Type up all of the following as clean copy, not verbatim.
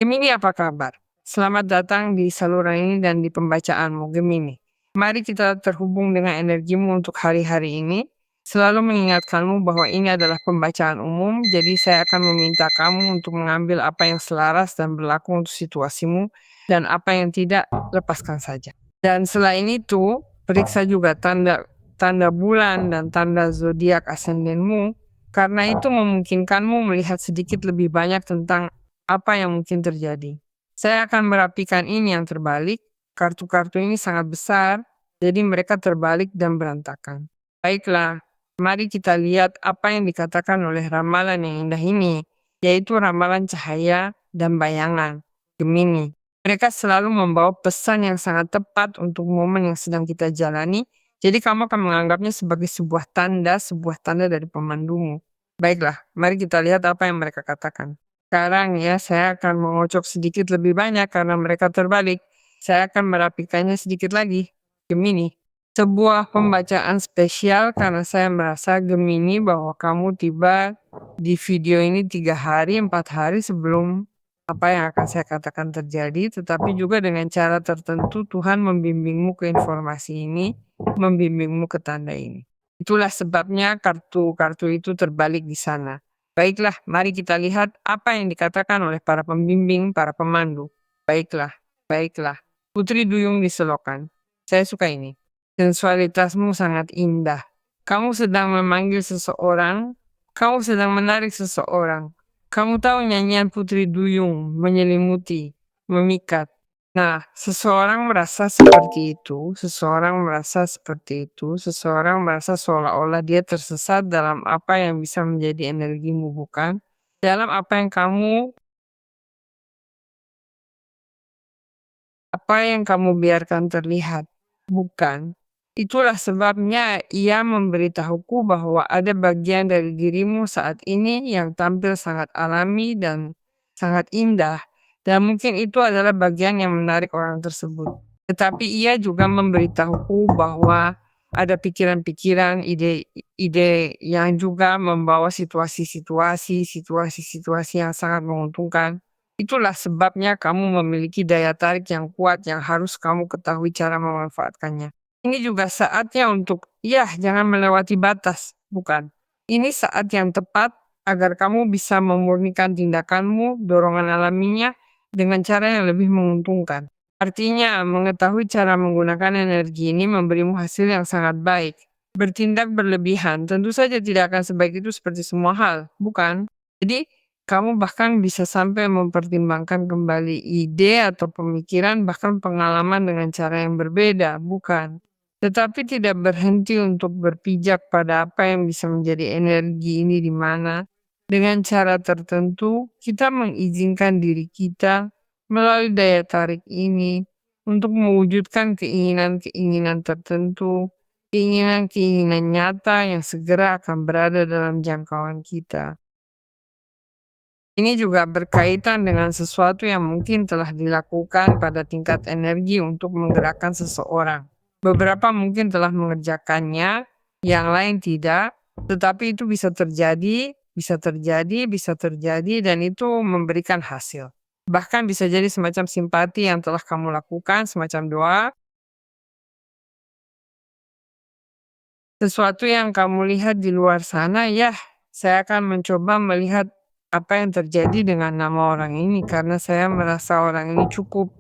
Gemini, apa kabar? Selamat datang di saluran ini dan di pembacaanmu, Gemini. Mari kita terhubung dengan energimu untuk hari-hari ini. Selalu mengingatkanmu bahwa ini adalah pembacaan umum, jadi saya akan meminta kamu untuk mengambil apa yang selaras dan berlaku untuk situasimu, dan apa yang tidak, lepaskan saja. Dan selain itu, periksa juga tanda tanda bulan dan tanda zodiak ascendenmu, karena itu memungkinkanmu melihat sedikit lebih banyak tentang apa yang mungkin terjadi. Saya akan merapikan ini yang terbalik. Kartu-kartu ini sangat besar, jadi mereka terbalik dan berantakan. Baiklah, mari kita lihat apa yang dikatakan oleh ramalan yang indah ini, yaitu ramalan cahaya dan bayangan, Gemini. Mereka selalu membawa pesan yang sangat tepat untuk momen yang sedang kita jalani, jadi kamu akan menganggapnya sebagai sebuah tanda dari pemandumu. Baiklah, mari kita lihat apa yang mereka katakan. Sekarang ya, saya akan mengocok sedikit lebih banyak karena mereka terbalik. Saya akan merapikannya sedikit lagi. Gemini. Sebuah pembacaan spesial karena saya merasa Gemini bahwa kamu tiba di video ini 3 hari, 4 hari sebelum apa yang akan saya katakan terjadi. Tetapi juga dengan cara tertentu Tuhan membimbingmu ke informasi ini, membimbingmu ke tanda ini. Itulah sebabnya kartu-kartu itu terbalik di sana. Baiklah, mari kita lihat apa yang dikatakan oleh para pembimbing, para pemandu. Baiklah, baiklah. Putri Duyung di Selokan. Saya suka ini. Sensualitasmu sangat indah. Kamu sedang memanggil seseorang, kamu sedang menarik seseorang. Kamu tahu nyanyian Putri Duyung menyelimuti, memikat. Nah, seseorang merasa seolah-olah dia tersesat dalam apa yang bisa menjadi energimu, bukan? Dalam apa yang kamu biarkan terlihat, bukan? Itulah sebabnya ia memberitahuku bahwa ada bagian dari dirimu saat ini yang tampil sangat alami dan sangat indah, dan mungkin itu adalah bagian yang menarik orang tersebut. Tetapi ia juga memberitahuku bahwa ada pikiran-pikiran, ide-ide yang juga membawa situasi-situasi yang sangat menguntungkan. Itulah sebabnya kamu memiliki daya tarik yang kuat yang harus kamu ketahui cara memanfaatkannya. Ini juga saatnya untuk, ya, jangan melewati batas, bukan? Ini saat yang tepat agar kamu bisa memurnikan tindakanmu, dorongan alaminya, dengan cara yang lebih menguntungkan. Artinya, mengetahui cara menggunakan energi ini memberimu hasil yang sangat baik. Bertindak berlebihan tentu saja tidak akan sebaik itu seperti semua hal, bukan? Jadi, kamu bahkan bisa sampai mempertimbangkan kembali ide atau pemikiran, bahkan pengalaman dengan cara yang berbeda, bukan? Tetapi tidak berhenti untuk berpijak pada apa yang bisa menjadi energi ini di mana. Dengan cara tertentu, kita mengizinkan diri kita melalui daya tarik ini untuk mewujudkan keinginan-keinginan tertentu, keinginan-keinginan nyata yang segera akan berada dalam jangkauan kita. Ini juga berkaitan dengan sesuatu yang mungkin telah dilakukan pada tingkat energi untuk menggerakkan seseorang. Beberapa mungkin telah mengerjakannya, yang lain tidak, tetapi itu bisa terjadi, dan itu memberikan hasil. Bahkan bisa jadi semacam simpati yang telah kamu lakukan, semacam doa, sesuatu yang kamu lihat di luar sana. Ya, saya akan mencoba melihat apa yang terjadi dengan nama orang ini, karena saya merasa orang ini cukup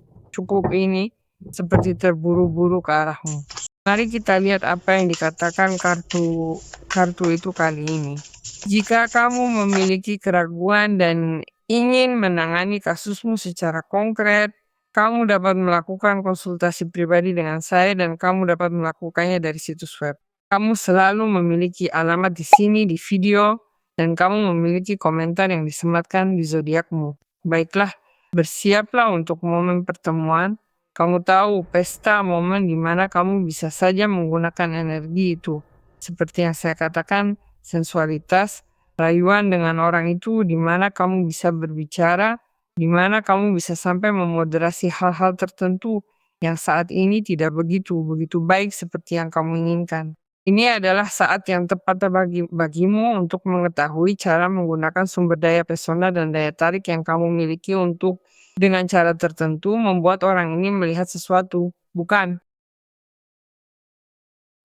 ini seperti terburu-buru ke arahmu. Mari kita lihat apa yang dikatakan kartu itu kali ini. Jika kamu memiliki keraguan dan ingin menangani kasusmu secara konkret, kamu dapat melakukan konsultasi pribadi dengan saya dan kamu dapat melakukannya dari situs web. Kamu selalu memiliki alamat di sini di video dan kamu memiliki komentar yang disematkan di zodiakmu. Baiklah, bersiaplah untuk momen pertemuan. Kamu tahu, pesta momen di mana kamu bisa saja menggunakan energi itu. Seperti yang saya katakan, sensualitas, rayuan dengan orang itu di mana kamu bisa berbicara, di mana kamu bisa sampai memoderasi hal-hal tertentu yang saat ini tidak begitu baik seperti yang kamu inginkan. Ini adalah saat yang tepat bagimu untuk mengetahui cara menggunakan sumber daya pesona dan daya tarik yang kamu miliki untuk dengan cara tertentu membuat orang ini melihat sesuatu. Bukan,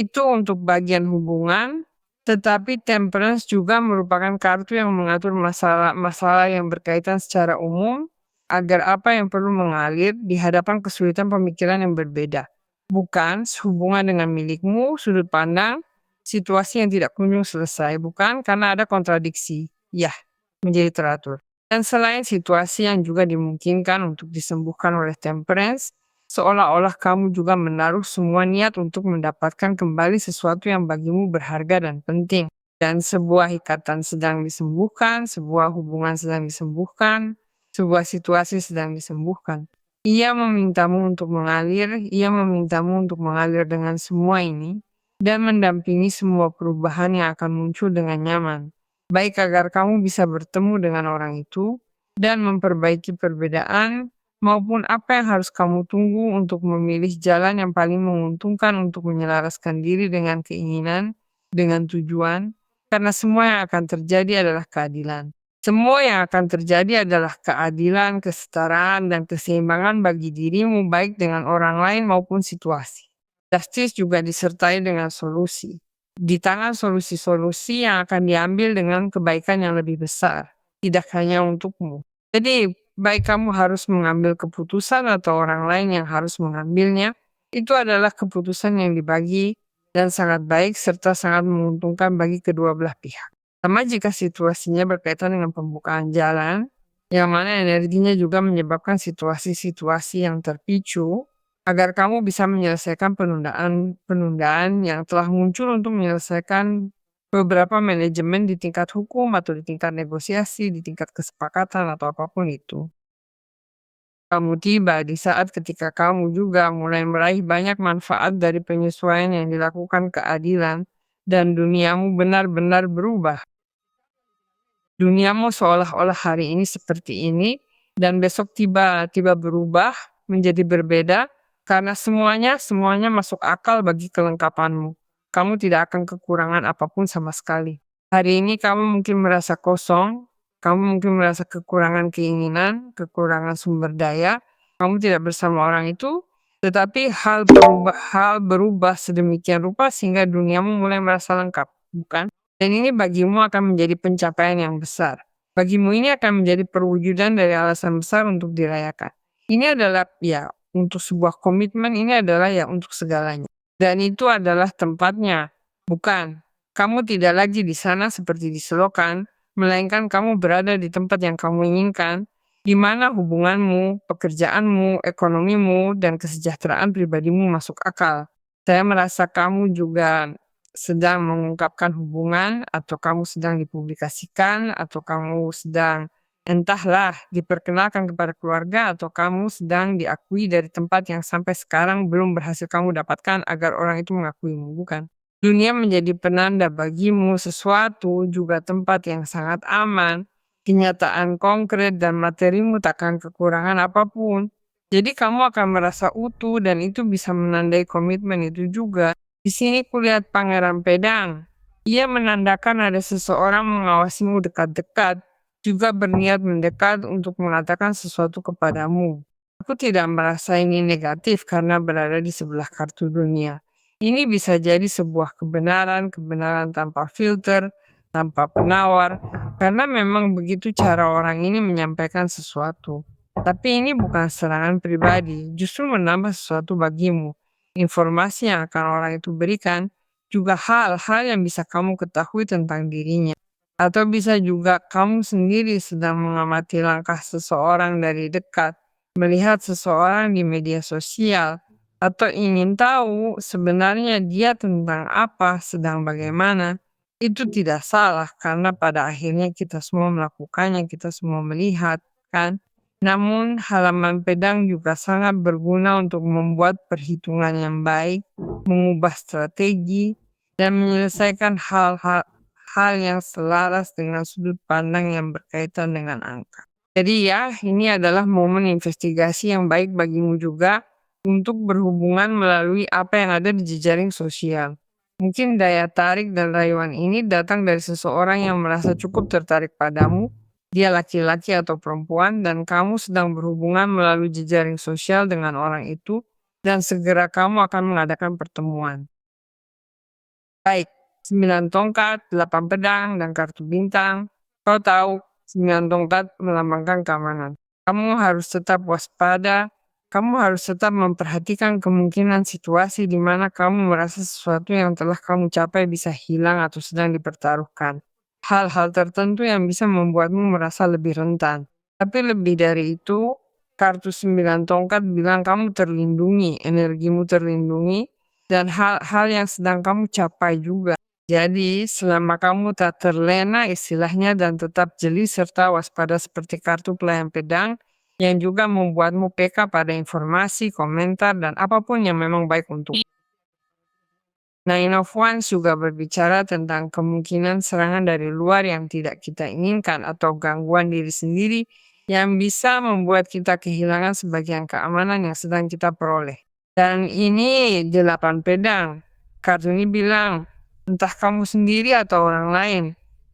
itu untuk bagian hubungan, tetapi temperance juga merupakan kartu yang mengatur masalah-masalah yang berkaitan secara umum agar apa yang perlu mengalir di hadapan kesulitan pemikiran yang berbeda. Bukan sehubungan dengan milikmu, sudut pandang, situasi yang tidak kunjung selesai. Bukan karena ada kontradiksi. Ya, menjadi teratur. Dan selain situasi yang juga dimungkinkan untuk disembuhkan oleh temperance, seolah-olah kamu juga menaruh semua niat untuk mendapatkan kembali sesuatu yang bagimu berharga dan penting. Dan sebuah ikatan sedang disembuhkan, sebuah hubungan sedang disembuhkan, sebuah situasi sedang disembuhkan. Ia memintamu untuk mengalir dengan semua ini, dan mendampingi semua perubahan yang akan muncul dengan nyaman. Baik agar kamu bisa bertemu dengan orang itu, dan memperbaiki perbedaan, maupun apa yang harus kamu tunggu untuk memilih jalan yang paling menguntungkan untuk menyelaraskan diri dengan keinginan, dengan tujuan, karena semua yang akan terjadi adalah keadilan. Semua yang akan terjadi adalah keadilan, kesetaraan, dan keseimbangan bagi dirimu baik dengan orang lain maupun situasi. Justice juga disertai dengan solusi. Di tangan solusi-solusi yang akan diambil dengan kebaikan yang lebih besar, tidak hanya untukmu. Jadi, baik kamu harus mengambil keputusan atau orang lain yang harus mengambilnya, itu adalah keputusan yang dibagi dan sangat baik serta sangat menguntungkan bagi kedua belah pihak. Sama jika situasinya berkaitan dengan pembukaan jalan, yang mana energinya juga menyebabkan situasi-situasi yang terpicu, agar kamu bisa menyelesaikan penundaan-penundaan yang telah muncul untuk menyelesaikan beberapa manajemen di tingkat hukum atau di tingkat negosiasi, di tingkat kesepakatan atau apapun itu. Kamu tiba di saat ketika kamu juga mulai meraih banyak manfaat dari penyesuaian yang dilakukan keadilan dan duniamu benar-benar berubah. Duniamu seolah-olah hari ini seperti ini dan besok tiba-tiba berubah menjadi berbeda karena semuanya masuk akal bagi kelengkapanmu. Kamu tidak akan kekurangan apapun sama sekali. Hari ini kamu mungkin merasa kosong, kamu mungkin merasa kekurangan keinginan, kekurangan sumber daya, kamu tidak bersama orang itu, tetapi hal berubah sedemikian rupa sehingga duniamu mulai merasa lengkap, bukan? Dan ini bagimu akan menjadi pencapaian yang besar. Bagimu ini akan menjadi perwujudan dari alasan besar untuk dirayakan. Ini adalah ya untuk sebuah komitmen, ini adalah ya untuk segalanya. Dan itu adalah tempatnya. Bukan. Kamu tidak lagi di sana seperti di selokan, melainkan kamu berada di tempat yang kamu inginkan, di mana hubunganmu, pekerjaanmu, ekonomimu, dan kesejahteraan pribadimu masuk akal. Saya merasa kamu juga sedang mengungkapkan hubungan, atau kamu sedang dipublikasikan, atau kamu sedang entahlah diperkenalkan kepada keluarga, atau kamu sedang diakui dari tempat yang sampai sekarang belum berhasil kamu dapatkan agar orang itu mengakuimu, bukan? Dunia menjadi penanda bagimu sesuatu juga tempat yang sangat aman, kenyataan konkret dan materimu takkan kekurangan apapun. Jadi kamu akan merasa utuh dan itu bisa menandai komitmen itu juga. Di sini kulihat Pangeran Pedang. Ia menandakan ada seseorang mengawasimu dekat-dekat, juga berniat mendekat untuk mengatakan sesuatu kepadamu. Aku tidak merasa ini negatif karena berada di sebelah kartu dunia. Ini bisa jadi sebuah kebenaran tanpa filter, tanpa penawar, karena memang begitu cara orang ini menyampaikan sesuatu. Tapi ini bukan serangan pribadi, justru menambah sesuatu bagimu. Informasi yang akan orang itu berikan juga hal-hal yang bisa kamu ketahui tentang dirinya. Atau bisa juga kamu sendiri sedang mengamati langkah seseorang dari dekat, melihat seseorang di media sosial, atau ingin tahu sebenarnya dia tentang apa, sedang bagaimana. Itu tidak salah karena pada akhirnya kita semua melakukannya, kita semua melihat, kan? Namun halaman pedang juga sangat berguna untuk membuat perhitungan yang baik, mengubah strategi, dan menyelesaikan hal yang selaras dengan sudut pandang yang berkaitan dengan angka. Jadi ya, ini adalah momen investigasi yang baik bagimu juga untuk berhubungan melalui apa yang ada di jejaring sosial. Mungkin daya tarik dan rayuan ini datang dari seseorang yang merasa cukup tertarik padamu, dia laki-laki atau perempuan, dan kamu sedang berhubungan melalui jejaring sosial dengan orang itu, dan segera kamu akan mengadakan pertemuan. Baik, 9 tongkat, 8 pedang, dan kartu bintang. Kau tahu, 9 tongkat melambangkan keamanan. Kamu harus tetap waspada, kamu harus tetap memperhatikan kemungkinan situasi di mana kamu merasa sesuatu yang telah kamu capai bisa hilang atau sedang dipertaruhkan. Hal-hal tertentu yang bisa membuatmu merasa lebih rentan. Tapi lebih dari itu, kartu 9 tongkat bilang kamu terlindungi, energimu terlindungi, dan hal-hal yang sedang kamu capai juga. Jadi, selama kamu tak terlena istilahnya dan tetap jeli serta waspada seperti kartu pelayan pedang yang juga membuatmu peka pada informasi, komentar, dan apapun yang memang baik untuk. Nine of Wands juga berbicara tentang kemungkinan serangan dari luar yang tidak kita inginkan atau gangguan diri sendiri yang bisa membuat kita kehilangan sebagian keamanan yang sedang kita peroleh. Dan ini 8 pedang. Kartu ini bilang, entah kamu sendiri atau orang lain,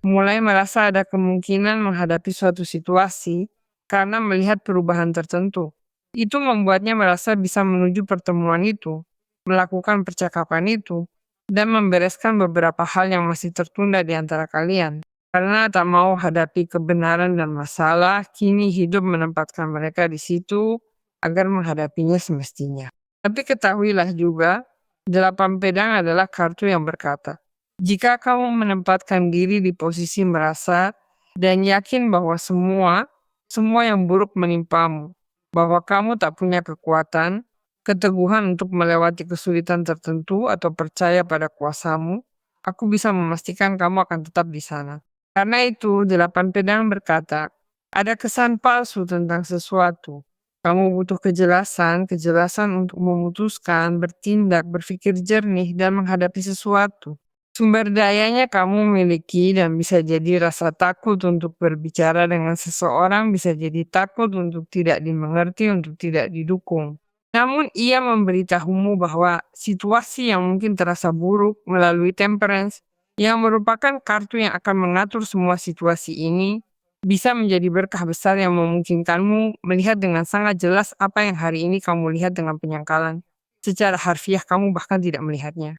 mulai merasa ada kemungkinan menghadapi suatu situasi karena melihat perubahan tertentu. Itu membuatnya merasa bisa menuju pertemuan itu, melakukan percakapan itu, dan membereskan beberapa hal yang masih tertunda di antara kalian. Karena tak mau hadapi kebenaran dan masalah, kini hidup menempatkan mereka di situ agar menghadapinya semestinya. Tapi ketahuilah juga, 8 pedang adalah kartu yang berkata, jika kamu menempatkan diri di posisi merasa dan yakin bahwa semua yang buruk menimpamu, bahwa kamu tak punya kekuatan, keteguhan untuk melewati kesulitan tertentu atau percaya pada kuasamu, aku bisa memastikan kamu akan tetap di sana. Karena itu, 8 pedang berkata, ada kesan palsu tentang sesuatu. Kamu butuh kejelasan, kejelasan untuk memutuskan, bertindak, berpikir jernih, dan menghadapi sesuatu. Sumber dayanya kamu miliki dan bisa jadi rasa takut untuk berbicara dengan seseorang, bisa jadi takut untuk tidak dimengerti, untuk tidak didukung. Namun ia memberitahumu bahwa situasi yang mungkin terasa buruk melalui temperance, yang merupakan kartu yang akan mengatur semua situasi ini, bisa menjadi berkah besar yang memungkinkanmu melihat dengan sangat jelas apa yang hari ini kamu lihat dengan penyangkalan. Secara harfiah kamu bahkan tidak melihatnya.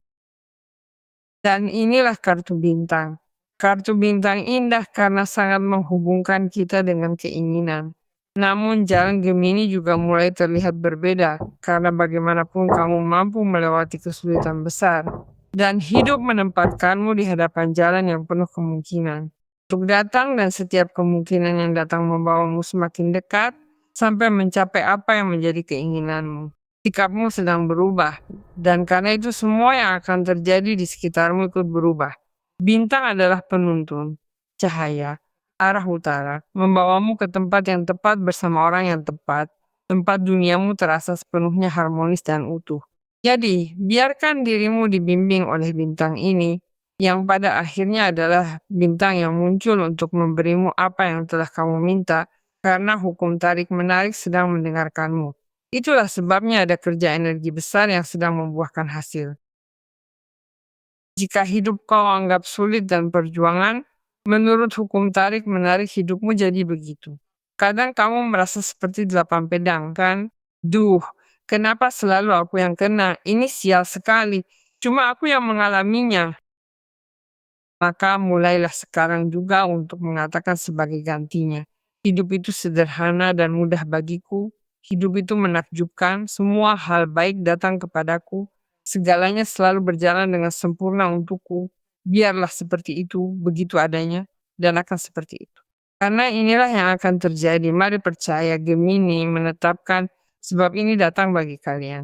Dan inilah kartu bintang. Kartu bintang indah karena sangat menghubungkan kita dengan keinginan. Namun jalan Gemini juga mulai terlihat berbeda karena bagaimanapun kamu mampu melewati kesulitan besar dan hidup menempatkanmu di hadapan jalan yang penuh kemungkinan. Untuk datang dan setiap kemungkinan yang datang membawamu semakin dekat sampai mencapai apa yang menjadi keinginanmu. Sikapmu sedang berubah dan karena itu semua yang akan terjadi di sekitarmu ikut berubah. Bintang adalah penuntun, cahaya, arah utara, membawamu ke tempat yang tepat bersama orang yang tepat, tempat duniamu terasa sepenuhnya harmonis dan utuh. Jadi, biarkan dirimu dibimbing oleh bintang ini, yang pada akhirnya adalah bintang yang muncul untuk memberimu apa yang telah kamu minta, karena hukum tarik-menarik sedang mendengarkanmu. Itulah sebabnya ada kerja energi besar yang sedang membuahkan hasil. Jika hidup kau anggap sulit dan perjuangan, menurut hukum tarik-menarik hidupmu jadi begitu. Kadang kamu merasa seperti 8 pedang, kan? Duh, kenapa selalu aku yang kena? Ini sial sekali. Cuma aku yang mengalaminya. Maka mulailah sekarang juga untuk mengatakan sebagai gantinya. Hidup itu sederhana dan mudah bagiku. Hidup itu menakjubkan. Semua hal baik datang kepadaku. Segalanya selalu berjalan dengan sempurna untukku. Biarlah seperti itu, begitu adanya, dan akan seperti itu. Karena inilah yang akan terjadi. Mari percaya Gemini menetapkan sebab ini datang bagi kalian.